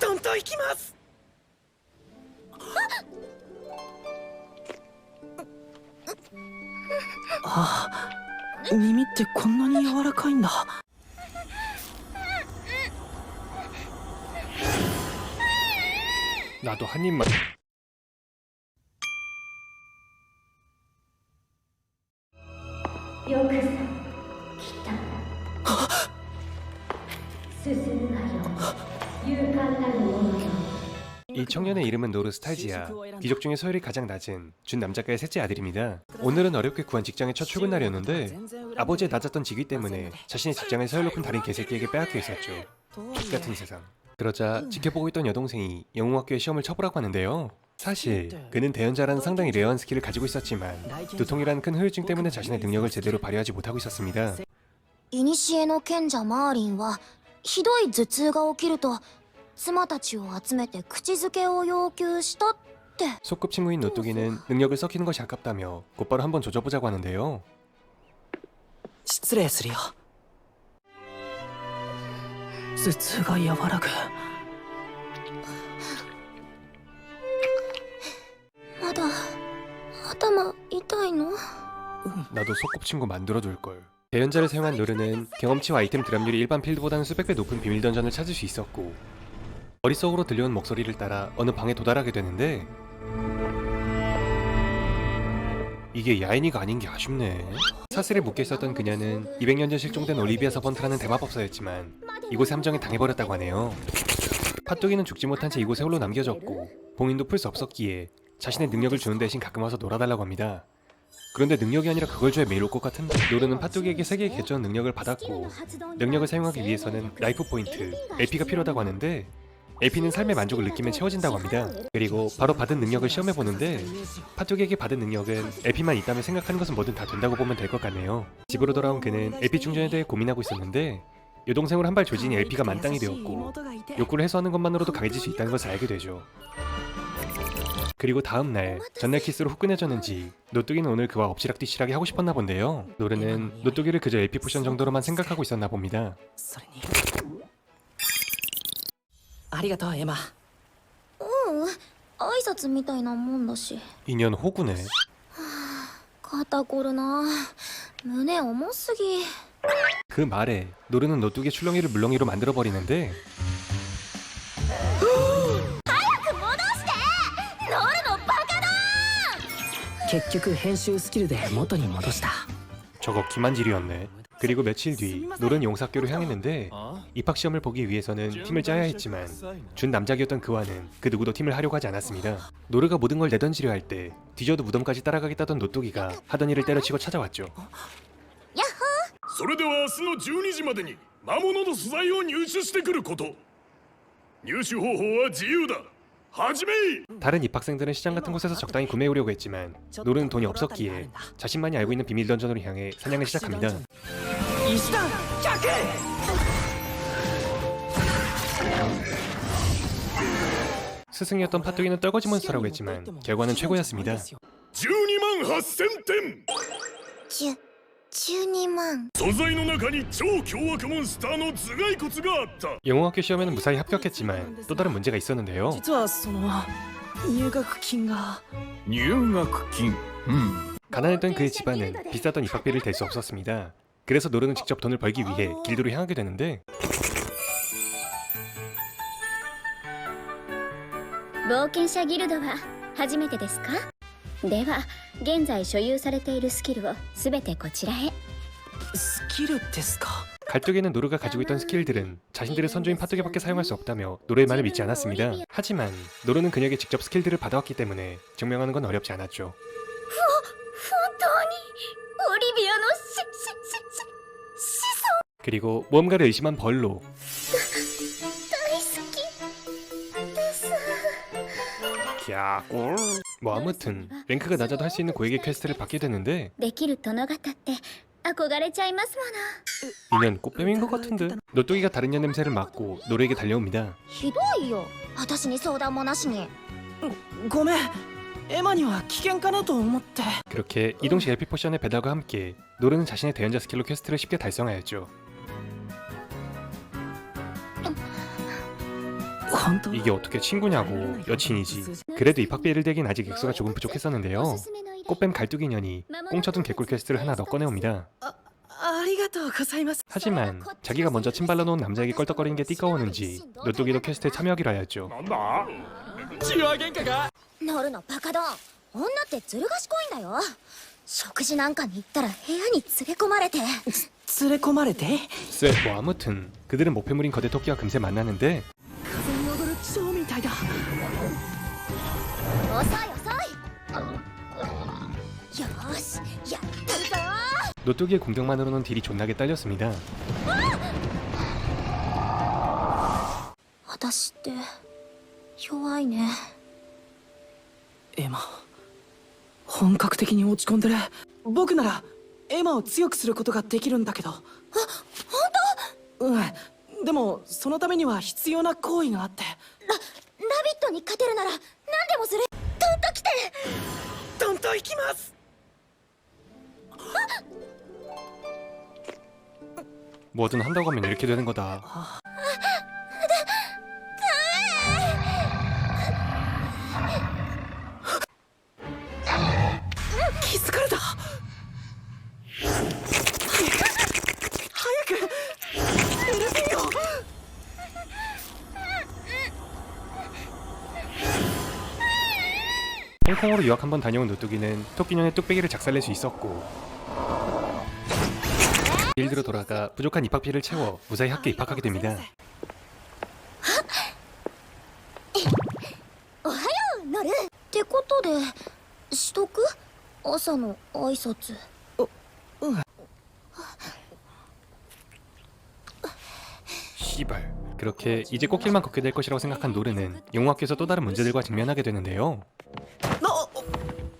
トンと行きます。ああ、耳ってこんなに柔らかいんだ。나도 한 입만. よくぞ来た。進むがよい。勇敢なる者よ。 이 청년의 이름은 노르 스탈지아. 귀족 중에 서열이 가장 낮은 준 남작가의 셋째 아들입니다. 오늘은 어렵게 구한 직장의 첫 출근 날이었는데 아버지의 낮았던 직위 때문에 자신의 직장을 서열 높은 다른 개새끼에게 빼앗겨 있었죠. 같은 세상. 그러자 지켜보고 있던 여동생이 영웅학교에 시험을 쳐보라고 하는데요. 사실 그는 대연자라는 상당히 레어한 스킬을 가지고 있었지만 두통이라는 큰 후유증 때문에 자신의 능력을 제대로 발휘하지 못하고 있었습니다. 古の賢者マーリンはひどい頭痛が起きると妻たちを集めて口づけを要求したって。 소꿉친구인 노뚜기는 능력을 썩히는 것이 아깝다며 곧바로 한번 조져보자고 하는데요. 失礼するよ。頭痛が和らぐ。まだ頭痛いの？ 나도 소꿉친구 만들어둘걸. 대연자를 사용한 노르는 경험치와 아이템 드랍률이 일반 필드보다는 수백 배 높은 비밀 던전을 찾을 수 있었고 머릿속으로 들려온 목소리를 따라 어느 방에 도달하게 되는데 이게 야인이가 아닌 게 아쉽네. 사슬에 묶여있었던 그녀는 200년 전 실종된 올리비아 서번트라는 대마법사였지만 이곳에 함정에 당해버렸다고 하네요. 팥뚜기는 죽지 못한 채 이곳에 홀로 남겨졌고 봉인도 풀 수 없었기에 자신의 능력을 주는 대신 가끔 와서 놀아달라고 합니다. 그런데 능력이 아니라 그걸 줘야 매일 올 것 같은데. 노르는 팥뚜기에게 3개의 개쩌는 능력을 받았고 능력을 사용하기 위해서는 라이프 포인트, LP가 필요하다고 하는데 LP는 삶의 만족을 느끼면 채워진다고 합니다. 그리고 바로 받은 능력을 시험해보는데 팥뚜기에게 받은 능력은 LP만 있다면 생각하는 것은 뭐든 다 된다고 보면 될 것 같네요. 집으로 돌아온 그는 LP 충전에 대해 고민하고 있었는데 여동생으로 한 발 조진이 LP가 만땅이 되었고 욕구를 해소하는 것만으로도 강해질 수 있다는 것을 알게 되죠. 그리고 다음날 전날 키스로 후끈해졌는지 노뚜기는 오늘 그와 엎치락뒤치락이 하고 싶었나 본데요. 노르는 노뚜기를 그저 LP 포션 정도로만 생각하고 있었나 봅니다. それにありがとうエマ。挨拶みたいなもんだし。 인연 호구네. 肩こるな。胸重すぎ。 그 말에 노르는 노뚜기의 출렁이를 물렁이로 만들어버리는데結局編集スキルで元に戻した。 저거 기만질이었네. 그리고 며칠 뒤 노르는 용사학교로 향했는데 입학시험을 보기 위해서는 팀을 짜야 했지만 준 남작이었던 그와는 그 누구도 팀을 하려고 하지 않았습니다. 노르가 모든 걸 내던지려 할 때 뒤져도 무덤까지 따라가겠다던 노뚜기가 하던 일을 때려치고 찾아왔죠. それでは明日の12時までに魔物の素材を入手してくること。入手方法は自由だ。始め。 다른 입학생들은 시장 같은 곳에서 적당히 구매해오려고 했지만 노르는 돈이 없었기에 자신만이 알고 있는 비밀 던전으로 향해 사냥을 시작합니다. 石段100。 스승이었던 팥뚜기는 떨거지 몬스터라고 했지만 결과는 최고였습니다. 12万8000点。12万。素材の中に超凶悪モンスターの頭蓋骨があった。 영웅학교 시험에는 무사히 합격했지만 또 다른 문제가 있었는데요. 実はその入学金が。入学金。 가난했던 그의 집안은 비쌌던 입학비를 댈 수 없었습니다. 그래서 노르는 직접 돈을 벌기 위해 길드로 향하게 되는데 冒険者ギルドは初めてですか？では現在所有されているスキルをすべてこちらへ。スキルですか。 갈뚝에는 노르가 가지고 있던 스킬들은 자신들의 선조인 팥뚜기밖에 사용할 수 없다며 노르의 말을 믿지 않았습니다. 하지만 노르는 그녀에게 직접 스킬들을 받아왔기 때문에 증명하는 건 어렵지 않았죠. 本当にオリビアの子孫。 그리고 무언가를 의심한 벌로 大好きです。 갸골. 뭐 아무튼 랭크가 낮아도 할 수 있는 고액의 퀘스트를 받게 되는데 できる殿方って憧れちゃいますもの。 인연 꽃뱀인 것 같은데 노뚜기가 다른 년 냄새를 맡고 노르에게 달려옵니다. ひどいよ。私に相談もなしに。ごめん。エマには危険かなと思って。 그렇게 이동식 LP 포션의 배달과 함께 노르는 자신의 대연자 스킬로 퀘스트를 쉽게 달성하였죠. 本当 이게 어떻게 친구냐고. 여친이지. 그래도 입학비를 대긴 아직 액수가 조금 부족했었는데요. 꽃뱀 갈뚜기 년이 꽁쳐둔 개꿀 퀘스트를 하나 더 꺼내옵니다. ありがとうございます 하지만 자기가 먼저 침 발라놓은 남자에게 껄떡거리는 게 띠꺼우는지 노뚜기도 퀘스트에 참여하기로 하였죠. なんだ中和喧嘩が乗るのバカドン。女ってずる賢いんだよ。食事なんかに行ったら部屋に連れ込まれて。連れ込まれて 쎄, 뭐 아무튼 그들은 목표물인 거대 토끼와 금세 만나는데 風に踊る蝶みたいだ遅い遅い。よーし、やったるぞ。 노뚜기의 공격만으로는 딜이 존나게 딸렸습니다. 私って弱いね。エマ本格的に落ち込んでる僕ならエマを強くすることができるんだけど本当？うんでもそのためには必要な行為があってラビットに勝てるなら何でもする。トンと来て。トンと行きます 뭐든 한다고 하면 이렇게 되는 거다. 気づかれた早くエルピーを 홍콩으로 유학 한번 다녀온 노뚜기는 토끼년의 뚝배기를 작살낼 수 있었고 길드로 돌아가 부족한 입학비를 채워 무사히 학교에 입학하게 됩니다. おはよう、ノル。ってことでしとく？朝の挨拶。 씨발. 그렇게 이제 꽃길만 걷게 될 것이라고 생각한 노르는 영웅학교에서 또 다른 문제들과 직면하게 되는데요.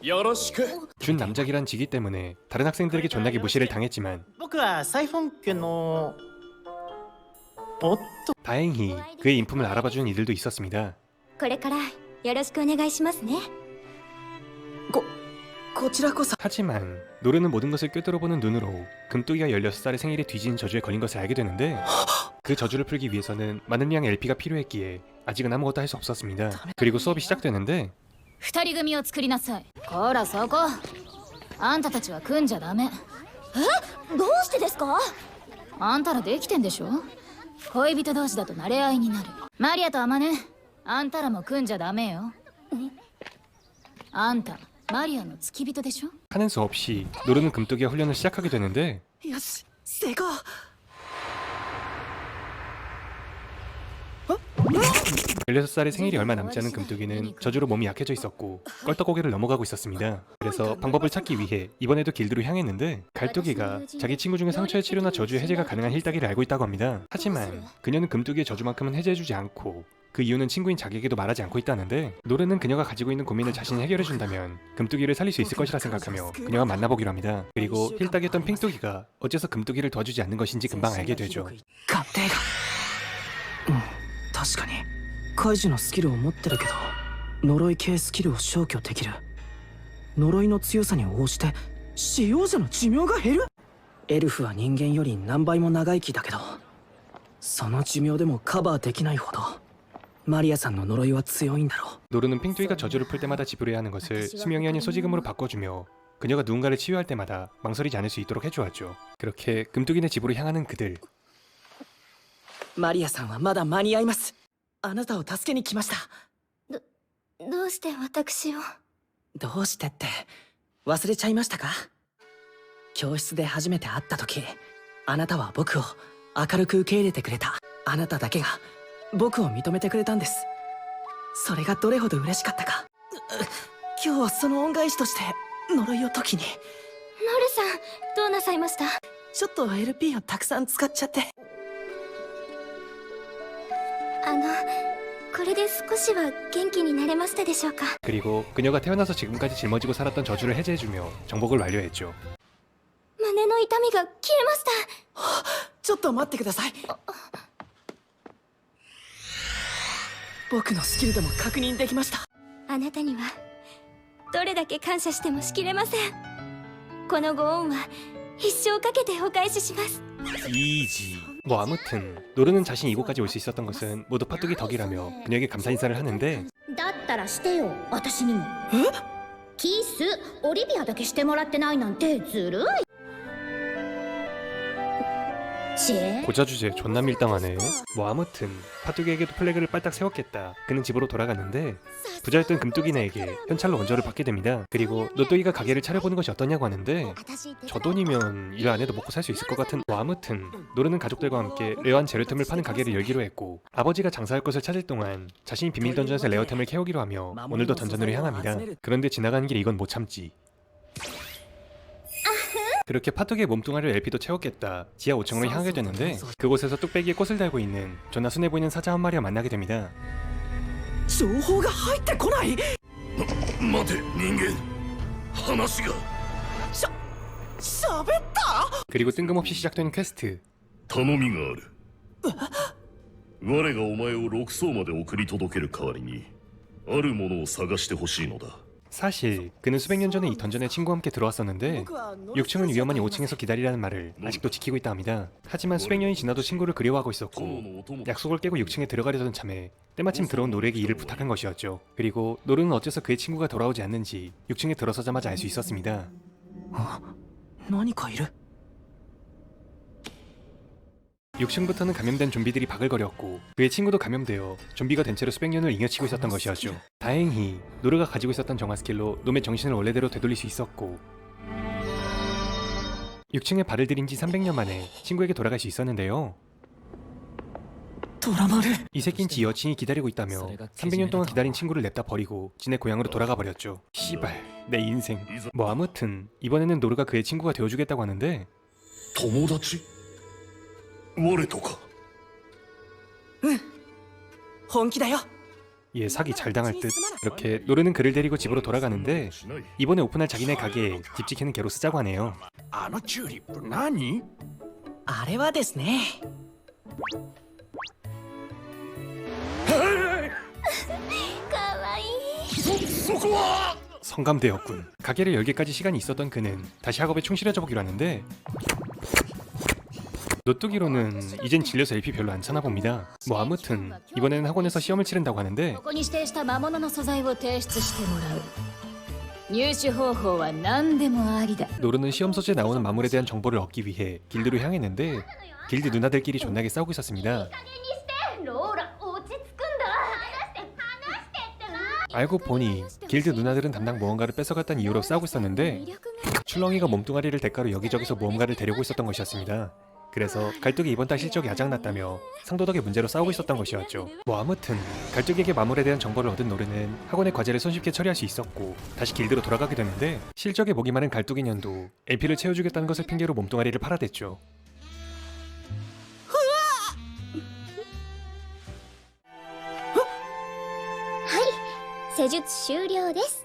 よろしく 준 남작이란 직위 때문에 다른 학생들에게 존나게 무시를 당했지만 僕はサイフォン家のおっと 다행히 그의 인품을 알아봐주는 이들도 있었습니다. これからよろしくお願いしますね。こちらこそ 하지만 노르는 모든 것을 꿰뚫어보는 눈으로 금뚜기가 16살의 생일에 뒤지는 저주에 걸린 것을 알게 되는데 그 저주를 풀기 위해서는 많은 양의 LP가 필요했기에 아직은 아무것도 할 수 없었습니다. 그리고 수업이 시작되는데 二人組を作りなさい。こらそこ。あんたたちは組んじゃダメ。どうしてですか？あんたらできてんでしょ。恋人同士だと慣れ合いになる。マリアとアマネ、あんたらも組んじゃダメよ。あんたマリアの付き人でしょ。 하는 수 없이 노르는 금뚜기와 훈련을 시작하게 되는데 よし成功 16살의 생일이 얼마 남지 않은 금뚜기는 저주로 몸이 약해져 있었고 껄떡고개를 넘어가고 있었습니다. 그래서 방법을 찾기 위해 이번에도 길드로 향했는데 갈뚜기가 자기 친구 중에 상처의 치료나 저주 해제가 가능한 힐따기를 알고 있다고 합니다. 하지만 그녀는 금뚜기의 저주만큼은 해제해주지 않고 그 이유는 친구인 자기에게도 말하지 않고 있다는데 노르는 그녀가 가지고 있는 고민을 자신이 해결해준다면 금뚜기를 살릴 수 있을 것이라 생각하며 그녀와 만나보기로 합니다. 그리고 힐따기였던 핑뚜기가 어째서 금뚜기를 도와주지 않는 것인지 금방 알게 되죠. 鑑定が確かにカイジのスキルを持ってるけど呪い系スキルを消去できる呪いの強さに応じて使用者の寿命が減るエルフは人間より何倍も長生きだけどその寿命でもカバーできないほどマリアさんの呪いは強いんだろう 노르는 핑뚜기가 저주를 풀 때마다 지불해야 하는 것을 수명이 아닌 소지금으로 바꿔주며 그녀가 누군가를 치유할 때마다 망설이지 않을 수 있도록 해주었죠. 그렇게 금뚜기네 집으로 향하는 그들. マリアさんはまだ間に合いますあなたを助けに来ましたどうして私を？どうしてって忘れちゃいましたか教室で初めて会った時あなたは僕を明るく受け入れてくれたあなただけが僕を認めてくれたんですそれがどれほど嬉しかったか今日はその恩返しとして呪いを解きにノルさん、どうなさいました？ちょっと LP をたくさん使っちゃってこれで少しは元気になれましたでしょうか？ 그리고 그녀가 태어나서 지금까지 짊어지고 살았던 저주를 해제해주며 정복을 완료했죠. 胸の痛みが消えました。ちょっと待ってください僕のスキルでも確認できましたあなたにはどれだけ感謝してもしきれません。このご恩は一生かけてお返しします。イージー뭐 아무튼 노르는 자신이 이곳까지 올 수 있었던 것은 모두 팥둑이 덕이라며 그녀에게 감사 인사를 하는데 だったらしてよ私にもキスオリビアだけしてもらってないなんてずるいチェ 고자 주제 존나 밀당하네. 뭐 아무튼 팥둑이에게도 플래그를 빨딱 세웠겠다. 그는 집으로 돌아갔는데 부자였던 금뚝이네에게 현찰로 원조를 받게 됩니다. 그리고 노뚜기가 가게를 차려보는 것이 어떠냐고 하는데 저 돈이면 일 안 해도 먹고 살 수 있을 것 같은. 뭐 아무튼 노르는 가족들과 함께 레어한 재료템을 파는 가게를 열기로 했고 아버지가 장사할 것을 찾을 동안 자신이 비밀 던전에서 레어템을 캐오기로 하며 오늘도 던전으로 향합니다. 그런데 지나가는 길에 이건 못 참지. 그렇게 팥둑이의 몸뚱아리를 LP도 채웠겠다. 지하 5층으로 향하게 되는데 그곳에서 뚝배기에 꽃을 달고 있는 존나 순해 보이는 사자 한 마리와 만나게 됩니다. 情報が入ってこない。待て人間話が喋った。 그리고 뜬금없이 시작되는 퀘스트. 頼みがある我がお前を6層まで送り届ける代わりにあるものを探してほしいのだ 사실 그는 수백 년 전에 이 던전에 친구와 함께 들어왔었는데 6층은 위험하니 5층에서 기다리라는 말을 아직도 지키고 있다 합니다. 하지만 수백 년이 지나도 친구를 그리워하고 있었고 약속을 깨고 6층에 들어가려던 참에 때마침 들어온 노르에게 일을 부탁한 것이었죠. 그리고 노르는 어째서 그의 친구가 돌아오지 않는지 6층에 들어서자마자 알 수 있었습니다. 何かいる。 6층부터는 감염된 좀비들이 바글거렸고 그의 친구도 감염되어 좀비가 된 채로 수백 년을 잉여치고 있었던 것이었죠. 다행히 노르가 가지고 있었던 정화 스킬로 놈의 정신을 원래대로 되돌릴 수 있었고 6층에 발을 들인 지 300년 만에 친구에게 돌아갈 수 있었는데요. トラマル。 이 새끼는 지 여친이 기다리고 있다며 300년 동안 기다린 친구를 냅다 버리고 지네 고향으로 돌아가 버렸죠. 씨발 내 인생. 뭐 아무튼 이번에는 노르가 그의 친구가 되어주겠다고 하는데 友達我とか本気だよ。 얘 사기 잘 당할 듯. 이렇게 노르는 그를 데리고 집으로 돌아가는데 이번에 오픈할 자기네 가게에 집 지키는 개로 쓰자고 하네요. あのチューリップ何？あれはですね。かわいいそこは 성감대였군. 가게를 열기까지 시간이 있었던 그는 다시 학업에 충실해져 보기로 하는데 노뚜기로는 이젠 질려서 LP 별로 안 차나 봅니다. 뭐 아무튼 이번에는 학원에서 시험을 치른다고 하는데 ここに指定した魔物の素材を提出してもらう入手方法は何でもありだ 노르는 시험 소재에 나오는 마물에 대한 정보를 얻기 위해 길드로 향했는데 길드 누나들끼리 존나게 싸우고 있었습니다. ローラ落ち着くんだ話してってば 알고 보니 길드 누나들은 담당 모험가를 뺏어갔다는 이유로 싸우고 있었는데 출렁이가 몸뚱아리를 대가로 여기저기서 모험가를 데려오고 있었던 것이었습니다. 그래서 갈뚝이 이번 달 실적이 아작났다며 상도덕의 문제로 싸우고 있었던 것이었죠. 뭐 아무튼 갈뚝에게 마물에 대한 정보를 얻은 노르는 학원의 과제를 손쉽게 처리할 수 있었고 다시 길드로 돌아가게 되는데 실적에 목이 마른 갈뚝이 년도 LP를 채워주겠다는 것을 핑계로 몸뚱아리를 팔아댔죠. 施術終了です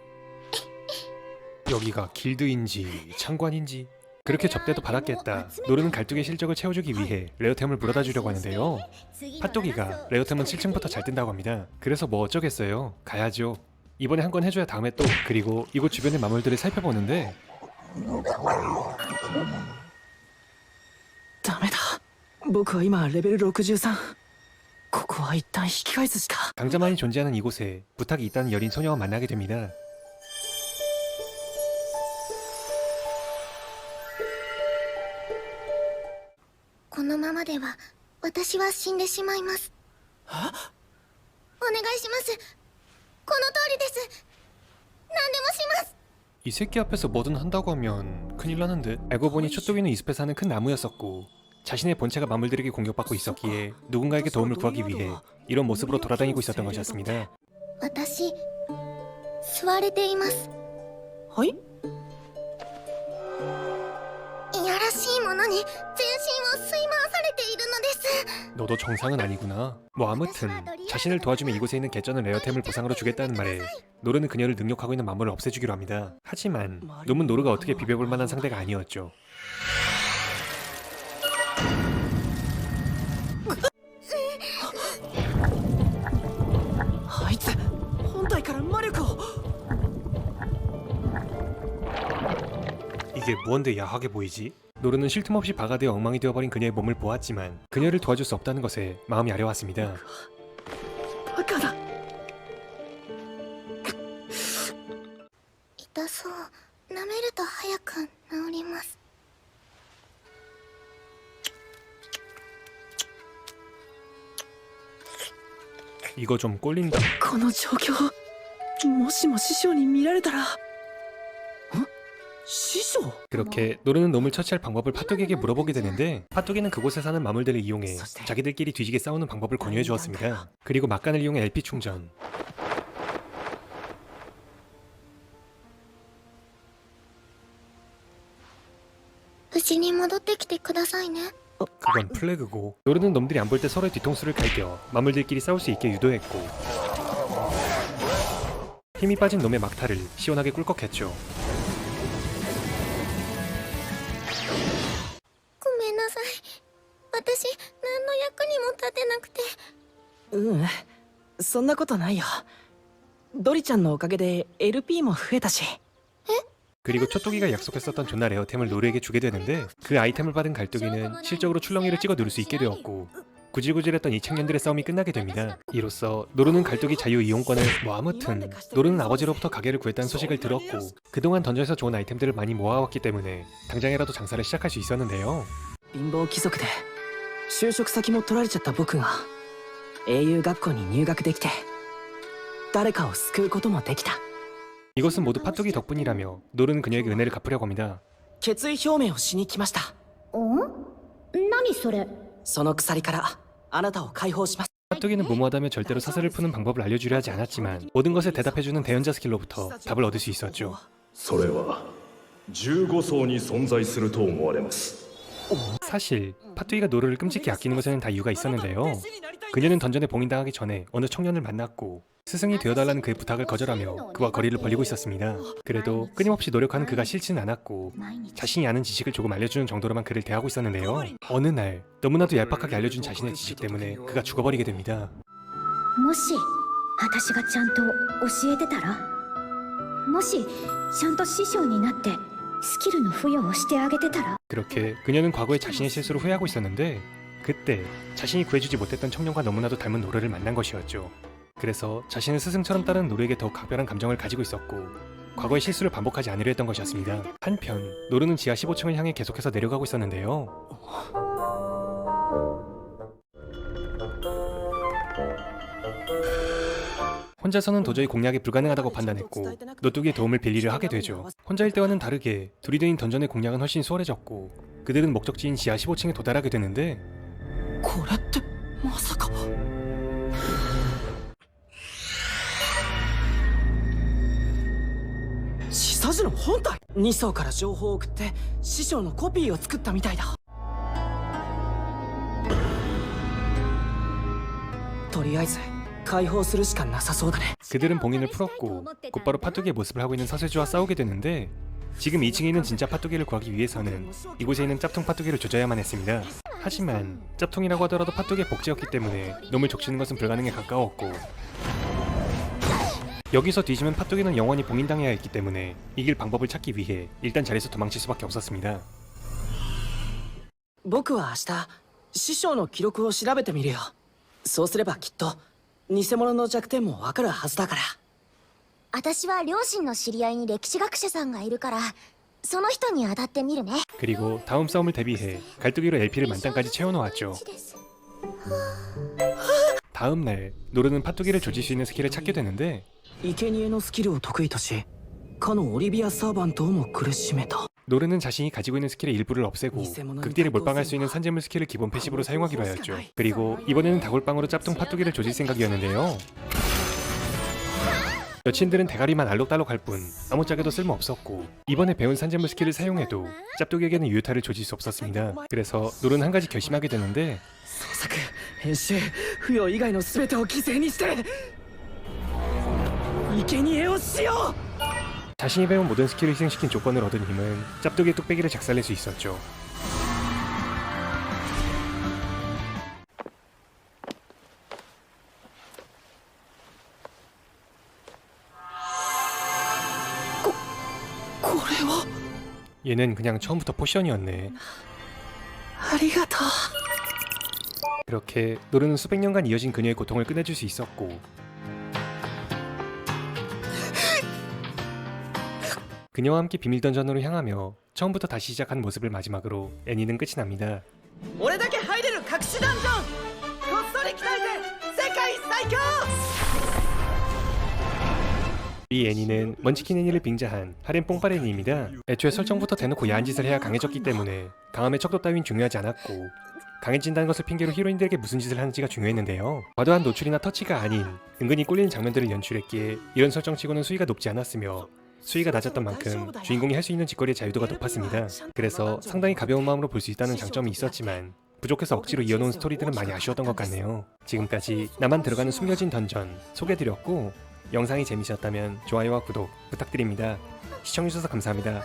여기가 길드인지 창관인지 그렇게 접대도 받았겠다. 노르는 갈뚝의 실적을 채워주기 위해 레어템을 물어다 주려고 하는데요. 팥도기가 레어템은 7층부터 잘 뜬다고 합니다. 그래서 뭐 어쩌겠어요. 가야죠. 이번에 한 건 해줘야 다음에 또. 그리고 이곳 주변의 마물들을 살펴보는데 ダメだ。僕は今レベル63。ここは一旦引き返すしか。 강자만이 존재하는 이곳에 부탁이 있다는 여린 소녀와 만나게 됩니다. このままでは私は死んでしまいます。お願いします。この通りです。何でもします。 이 새끼 앞에서 뭐든 한다고 하면 큰일 나는데. 알고 보니 촛도기는 이 숲에 사는 큰 나무였었고 자신의 본체가 마물들에게 공격받고 있었기에 누군가에게 도움을 구하기 위해 이런 모습으로 돌아다니고 있었던 것이었습니다. 私吸われています。はい。いやらしいものに全身を吸い回されているのです。 너도 정상은 아니구나. 뭐 아무튼 자신을 도와주면 이곳에 있는 개쩌는 레어템을 보상으로 주겠다는 말에 노르는 그녀를 능욕하고 있는 마물을 없애주기로 합니다. 하지만 놈은 노르가 어떻게 비벼볼 만한 상대가 아니었죠. あいつ本体から魔力を。 이게 뭔데 야하게 보이지? 노르는 쉴 틈 없이 바가 되어 엉망이 되어버린 그녀의 몸을 보았지만 그녀를 도와줄 수 없다는 것에 마음이 아려왔습니다. バカだ。痛そう。舐めると早く治ります。 이거 좀 꼴린다. この状況、もしも師匠に見られたら。師匠？ 그렇게 노르는 놈을 처치할 방법을 파토기에게 물어보게 되는데 파토기는 그곳에 사는 마물들을 이용해 자기들끼리 뒤지게 싸우는 방법을 권유해 주었습니다. 그리고 막간을 이용해 LP 충전. 無事に戻ってきてくださいね。 그건 플래그고 노르는 놈들이 안 볼 때 서로의 뒤통수를 갈겨 마물들끼리 싸울 수 있게 유도했고 힘이 빠진 놈의 막타를 시원하게 꿀꺽했죠. ごめんなさい。私何の役にも立てなくて。そんなことないよ。ドリちゃんのおかげで LP も増えたし。 그리고 초토기가 약속했었던 존나 레어템을 노르에게 주게 되는데 그 아이템을 받은 갈뚝이는 실적으로 출렁이를 찍어 누를 수 있게 되었고 구질구질했던 이 청년들의 싸움이 끝나게 됩니다. 이로써 노르는 갈뚝이 자유 이용권을 아무튼 노르는 아버지로부터 가게를 구했다는 소식을 들었고 그동안 던전에서 좋은 아이템들을 많이 모아왔기 때문에 당장이라도 장사를 시작할 수 있었는데요. 貧乏貴族で就職先も取られちゃった僕が英雄学校に入学できて誰かを救うこともできた。 이것은 모두 파토기 덕분이라며 노르는 그녀에게 은혜를 갚으려고 합니다. 決意表明をしに来ました。何それ。その鎖からあなたを解放します。 파토기는 무모하다며 절대로 사슬을 푸는 방법을 알려주려 하지 않았지만 모든 것에 대답해주는 대연자 스킬로부터 답을 얻을 수 있었죠. それは15層に存在すると思われます。 사실 파토기가 노르를 끔찍히 아끼는 것에는 다 이유가 있었는데요. 그녀는 던전에 봉인당하기 전에 어느 청년을 만났고 스승이 되어달라는 그의 부탁을 거절하며 그와 거리를 벌리고 있었습니다. 그래도 끊임없이 노력하는 그가 싫지는 않았고 자신이 아는 지식을 조금 알려주는 정도로만 그를 대하고 있었는데요. 어느 날 너무나도 얄팍하게 알려준 자신의 지식 때문에 그가 죽어버리게 됩니다. もし私がちゃんと教えてたら、もしちゃんと師匠になってスキルの付与をしてあげてたら。 그렇게 그녀는 과거에 자신의 실수를 후회하고 있었는데 그때 자신이 구해주지 못했던 청년과 너무나도 닮은 노르를 만난 것이었죠. 그래서 자신을 스승처럼 따르는 노르에게 더욱 각별한 감정을 가지고 있었고 과거의 실수를 반복하지 않으려 했던 것이었습니다. 한편 노르는 지하 15층을 향해 계속해서 내려가고 있었는데요. 혼자서는 도저히 공략이 불가능하다고 판단했고 노뚜기의 도움을 빌리려 하게 되죠. 혼자일 때와는 다르게 둘이 되인 던전의 공략은 훨씬 수월해졌고 그들은 목적지인 지하 15층에 도달하게 되는데 これってまさか。始祖樹の本体。2層から情報を送って師匠のコピーを作ったみたいだ。とりあえず解放するしかなさそうだね。 그들은 봉인을 풀었고 곧바로 파토기의 모습을 하고 있는 서세주와 싸우게 되는데 지금 2층에 있는 진짜 파토기를 구하기 위해서는 이곳에 있는 짭통 파토기를 조져야만 했습니다. 하지만 짭통이라고 하더라도 파토기의 복제였기 때문에 놈을 족치는 것은 불가능에 가까웠고 여기서 뒤지면 파토기는 영원히 봉인당해야 했기 때문에 이길 방법을 찾기 위해 일단 자리에서 도망칠 수밖에 없었습니다. 僕は明日師匠の記録を調べてみるよ。そうすればきっと偽物の弱点もわかるはずだから。私は両親の知り合いに歴史学者さんがいるからその人に当たってみるね。 그리고 다음 싸움을 대비해 갈뚜기로 LP를 만땅까지 채워놓았죠. 다음 날 노르는 파토기를 조질 수 있는 스킬을 찾게 되는데 生贄のスキルを得意としかのオリビア・サーバントをも苦しめた。 노르는 자신이 가지고 있는 스킬의 일부를 없애고 극딜에 몰빵할 수 있는 산재물 스킬을 기본 패시브로 사용하기로 하였죠. 그리고 이번에는 다골빵으로 짭통 파토기를 조질 생각이었는데요. 여친들은 대가리만 알록달록할 뿐 아무짝에도 쓸모없었고 이번에 배운 산재물 스킬을 사용해도 짭독에게는 유효타를 조질 수 없었습니다. 그래서 노르는 한 가지 결심하게 되는데 創作編集付与以外の全てを犠牲にして生贄をしよう。 자신이 배운 모든 스킬을 희생시킨 조건을 얻은 힘은 짭독의 뚝배기를 작살낼 수 있었죠. 얘는 그냥 처음부터 포션이었네. ありがとう。 그렇게 노르는 수백 년간 이어진 그녀의 고통을 끝내줄 수 있었고 그녀와 함께 비밀 던전으로 향하며 처음부터 다시 시작한 모습을 마지막으로 애니는 끝이 납니다. 俺だけ入れる隠しダンジョン。こっそり鍛えて世界最強。 이 애니는 먼치킨 애니를 빙자한 하렘 뽕빨 애니입니다. 애초에 설정부터 대놓고 야한 짓을 해야 강해졌기 때문에 강함의 척도 따윈 중요하지 않았고 강해진다는 것을 핑계로 히로인들에게 무슨 짓을 하는지가 중요했는데요. 과도한 노출이나 터치가 아닌 은근히 꼴리는 장면들을 연출했기에 이런 설정치고는 수위가 높지 않았으며 수위가 낮았던 만큼 주인공이 할 수 있는 짓거리의 자유도가 높았습니다. 그래서 상당히 가벼운 마음으로 볼 수 있다는 장점이 있었지만 부족해서 억지로 이어놓은 스토리들은 많이 아쉬웠던 것 같네요. 지금까지 나만 들어가는 숨겨진 던전 소개해드렸고 영상이 재미있었다면 좋아요와 구독 부탁드립니다. 시청해주셔서 감사합니다.